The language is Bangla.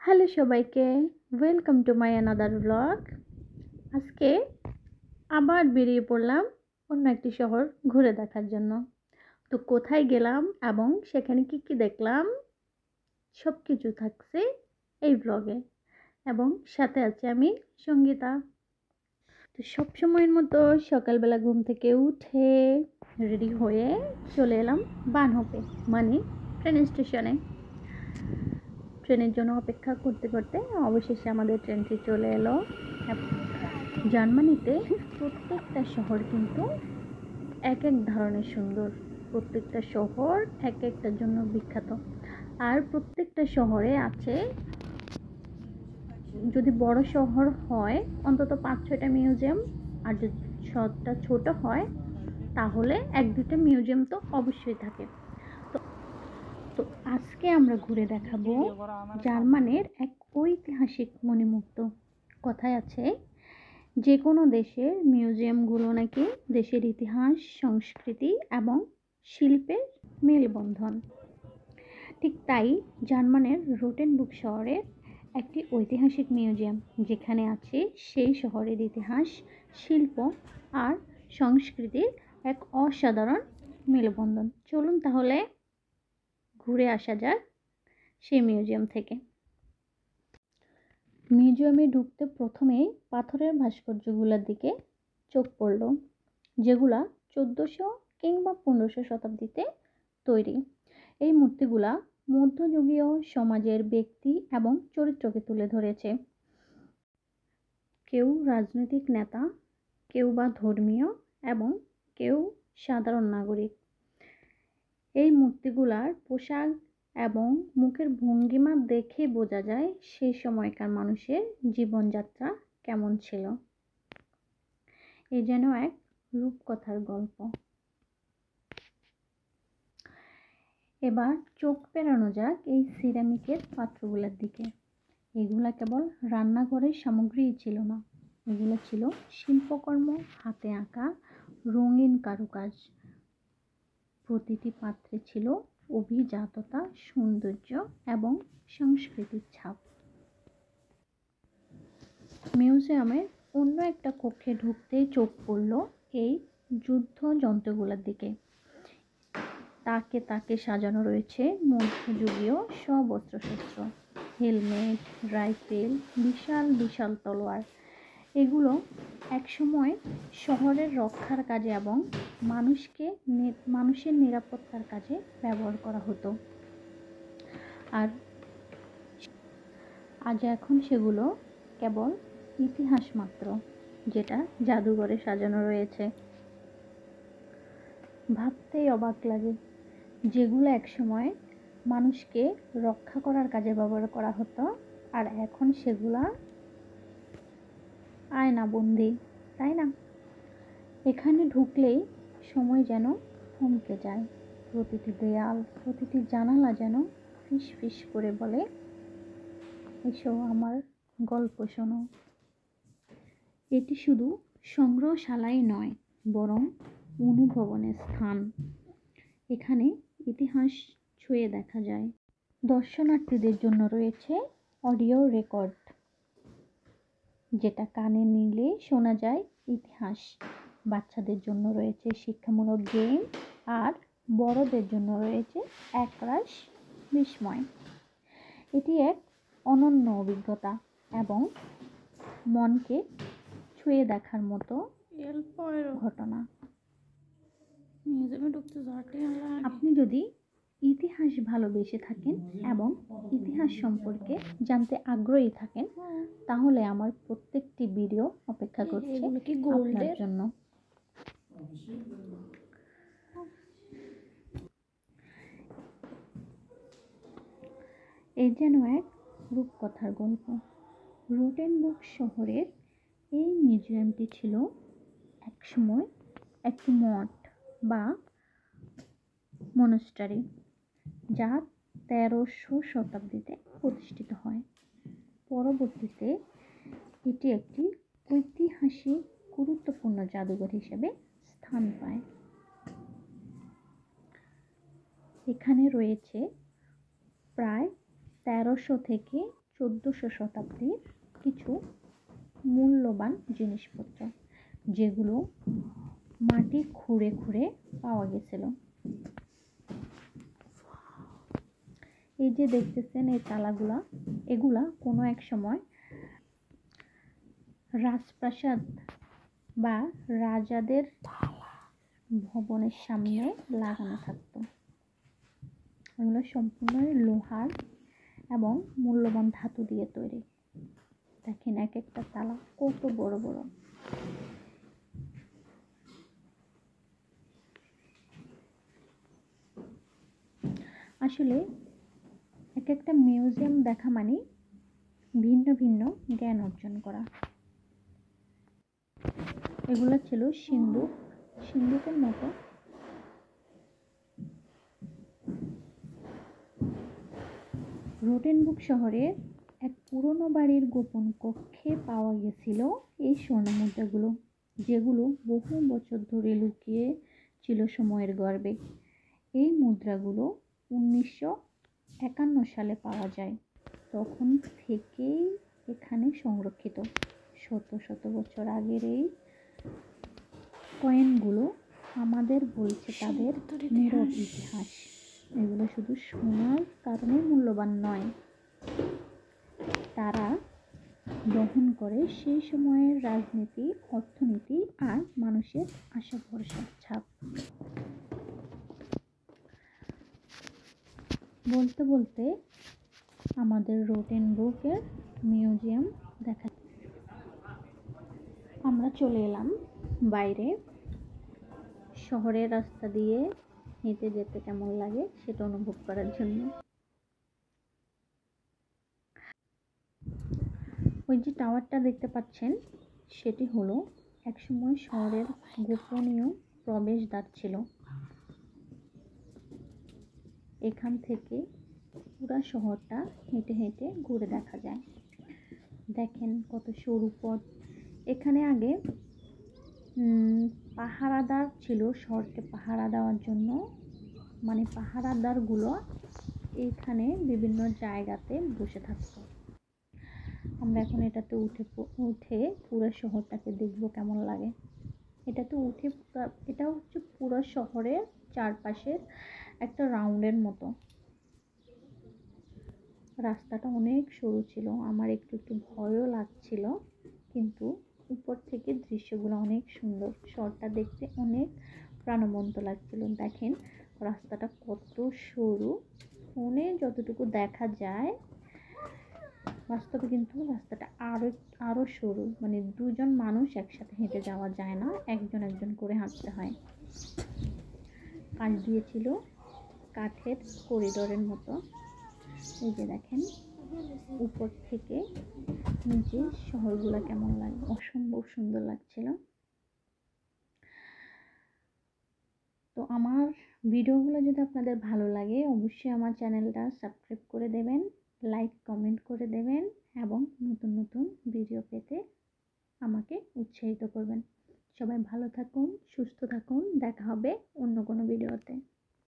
হ্যালো সবাইকে, welcome to my another blog. আজকে আবার বেরিয়ে পড়লাম অন্য একটি শহর ঘুরে দেখার জন্য। তো কোথায় গেলাম এবং সেখানে কি কি দেখলাম সব কিছু থাকছে এই ব্লগে, এবং সাথে আছে আমি সঙ্গীতা। তো সব সময়ের মতো সকালবেলা ঘুম থেকে উঠে রেডি হয়ে চলে এলাম বানহপে, মানে ট্রেন স্টেশনে। ট্রেনের জন্য অপেক্ষা করতে করতে অবশেষে আমাদের ট্রেনটি চলে এলো। জার্মানিতে প্রত্যেকটা শহর কিন্তু এক এক ধরনের সুন্দর, প্রত্যেকটা শহর এক একটার জন্য বিখ্যাত। আর প্রত্যেকটা শহরে আছে, যদি বড় শহর হয় অন্তত 5-6টা মিউজিয়াম, আর যদি শহরটা ছোট হয় তাহলে 1-2টা মিউজিয়াম তো অবশ্যই থাকে। তো আজকে আমরা ঘুরে দেখাবো জার্মানের এক ঐতিহাসিক মণিমুক্ত। কথায় আছে, যে কোনো দেশের মিউজিয়ামগুলো নাকি দেশের ইতিহাস, সংস্কৃতি এবং শিল্পের মেলবন্ধন। ঠিক তাই জার্মানের রোটেনবুর্গ শহরের একটি ঐতিহাসিক মিউজিয়াম, যেখানে আছে সেই শহরের ইতিহাস, শিল্প আর সংস্কৃতির এক অসাধারণ মেলবন্ধন। চলুন তাহলে ঘুরে আসা যাক সেই মিউজিয়াম থেকে। মিউজিয়ামে ঢুকতে প্রথমেই পাথরের ভাস্কর্যগুলোর দিকে চোখ পড়ল, যেগুলা 1400 কিংবা 1500 শতাব্দীতে তৈরি। এই মূর্তিগুলা মধ্যযুগীয় সমাজের ব্যক্তি এবং চরিত্রকে তুলে ধরেছে। কেউ রাজনৈতিক নেতা, কেউ বা ধর্মীয়, এবং কেউ সাধারণ নাগরিক। এই মূর্তিগুলার পোশাক এবং মুখের ভঙ্গিমা দেখে বোঝা যায় সেই সময়কার মানুষের জীবনযাত্রা কেমন ছিল। এ যেন এক রূপকথার গল্প। এবার চোখ ফেরানো যাক এই সিরামিকের পাত্রগুলোর দিকে। এগুলা কেবল রান্নাঘরের সামগ্রীই ছিল না, এগুলো ছিল শিল্পকর্ম, হাতে আঁকা রঙিন কারুকাজ। প্রতিটি পাত্রে ছিল অভিজাততা, সৌন্দর্য এবং সংস্কৃতির ছাপ। মিউজিয়ামের অন্য একটা কক্ষে ঢুকতেই চোখ পড়ল এই যুদ্ধ যন্ত্রগুলোর দিকে। তাকে তাকে সাজানো রয়েছে মধ্যযুগীয় সব অস্ত্রশস্ত্র, হেলমেট, রাইফেল, বিশাল বিশাল তলোয়ার। এগুলো একসময় শহরের রক্ষার কাজে এবং মানুষের নিরাপত্তার কাজে ব্যবহার করা হতো। আর আজ এখন সেগুলো কেবল ইতিহাস মাত্র, যেটা জাদুঘরে সাজানো রয়েছে। ভাবতেই অবাক লাগে, যেগুলো একসময় মানুষকে রক্ষা করার কাজে ব্যবহার করা হতো, আর এখন সেগুলা আয়নাবন্দি, তাই না? এখানে ঢুকলেই সময় যেন থমকে যায়। প্রতিটি দেয়াল, প্রতিটি জানালা যেন ফিস ফিস করে বলে, এসো আমার গল্প শোনো। এটি শুধু সংগ্রহশালাই নয়, বরং অনুভবনের স্থান। এখানে ইতিহাস ছুঁয়ে দেখা যায়। দর্শনার্থীদের জন্য রয়েছে অডিও রেকর্ড, যেটা কানে নিলে শোনা যায় ইতিহাস। বাচ্চাদের জন্য রয়েছে শিক্ষামূলক গেম, আর বড়দের জন্য রয়েছে একরাশ বিস্ময়। এটি এক অনন্য অভিজ্ঞতা এবং মনকে ছুঁয়ে দেখার মতো ঘটনা। আপনি যদি ইতিহাস ভালোবেসে থাকেন এবং ইতিহাস সম্পর্কে জানতে আগ্রহী থাকেন, তাহলে আমার প্রত্যেকটি ভিডিও অপেক্ষা করছে আপনার জন্য। এই যেন এক রূপকথার গল্প। রোটেনবুর্গ শহরের এই মিউজিয়ামটি ছিল একসময় একটি মঠ বা মনস্টারি, যা 1300 শতাব্দীতে প্রতিষ্ঠিত হয়। পরবর্তীতে এটি একটি ঐতিহাসিক গুরুত্বপূর্ণ জাদুঘর হিসেবে স্থান পায়। এখানে রয়েছে প্রায় 1300 থেকে 1400 শতাব্দীর কিছু মূল্যবান জিনিসপত্র, যেগুলো মাটি খুঁড়ে খুঁড়ে পাওয়া গেছিল। এই যে দেখতেছেন এই তালাগুলা, এগুলা কোনো এক সময় রাজপ্রাসাদ বা রাজাদের ভবনের সামনে লাগানো থাকতো। এগুলো সম্পূর্ণ লোহার এবং মূল্যবান ধাতু দিয়ে তৈরি। দেখেন এক একটা তালা কত বড় বড়। আসলে এক একটা মিউজিয়াম দেখা মানে ভিন্ন ভিন্ন জ্ঞান অর্জন করা। এগুলো ছিল সিন্ধুকের মতো। রোটেনবুর্গ শহরে এক পুরনো বাড়ির গোপন কক্ষে পাওয়া গেছিল এই স্বর্ণ মুদ্রাগুলো, যেগুলো বহু বছর ধরে লুকিয়ে ছিল সময়ের গর্ভে। এই মুদ্রাগুলো 1951 সালে পাওয়া যায়। তখন থেকেই এখানে সংরক্ষিত। শত শত বছর আগের এই কয়েনগুলো আমাদের বলছে তাদের নীরব ইতিহাস। এগুলো শুধু সোনার কারণে মূল্যবান নয়, তারা বহন করে সেই সময়ের রাজনীতি, অর্থনীতি আর মানুষের আশা ভরসার ছাপ। বলতে বলতে আমাদের রোটেনবুর্গের মিউজিয়াম দেখা, আমরা চলে এলাম বাইরে। শহরের রাস্তা দিয়ে হেঁটে যেতে কেমন লাগে সেটা অনুভব করার জন্য। ওই যে টাওয়ারটা দেখতে পাচ্ছেন, সেটি হলো একসময় শহরের গোপনীয় প্রবেশদ্বার ছিল। এখান থেকে পুরো শহরটা হেঁটে হেঁটে ঘুরে দেখা যায়। দেখেন কত সরু পথ। এখানে আগে পাহারাদার ছিল, শহরকে পাহারা দেওয়ার জন্য। মানে পাহারাদারগুলো এইখানে বিভিন্ন জায়গাতে বসে থাকতো। আমরা এখন এটাতে উঠে পুরো শহরটাকে দেখবো কেমন লাগে। এটাতে উঠে এটা হচ্ছে পুরো শহরের চারপাশের একটা রাউন্ডের মতো। রাস্তাটা অনেক সরু ছিল, আমার একটু একটু ভয়ও লাগছিল, কিন্তু উপর থেকে দৃশ্যগুলো অনেক সুন্দর। শহরটা দেখতে অনেক প্রাণবন্ত লাগছিল। দেখেন রাস্তাটা কত সরু, ফোনে যতটুকু দেখা যায়, বাস্তবে কিন্তু রাস্তাটা আরো সরু। মানে দুজন মানুষ একসাথে হেঁটে যাওয়া যায় না, একজন একজন করে হাঁটতে হয়। কাঠ দিয়েছিল কাঠের করিডোরের মতো। এই যে দেখেন উপর থেকে নিচে শহরগুলো কেমন লাগে, অসম্ভব সুন্দর লাগছিল। তো আমার ভিডিওগুলো যদি আপনাদের ভালো লাগে, অবশ্যই আমার চ্যানেলটা সাবস্ক্রাইব করে দেবেন, লাইক কমেন্ট করে দেবেন এবং নতুন নতুন ভিডিও পেতে আমাকে উৎসাহিত করবেন। সবাই ভালো থাকুন, সুস্থ থাকুন। দেখা হবে অন্য কোনো ভিডিওতে।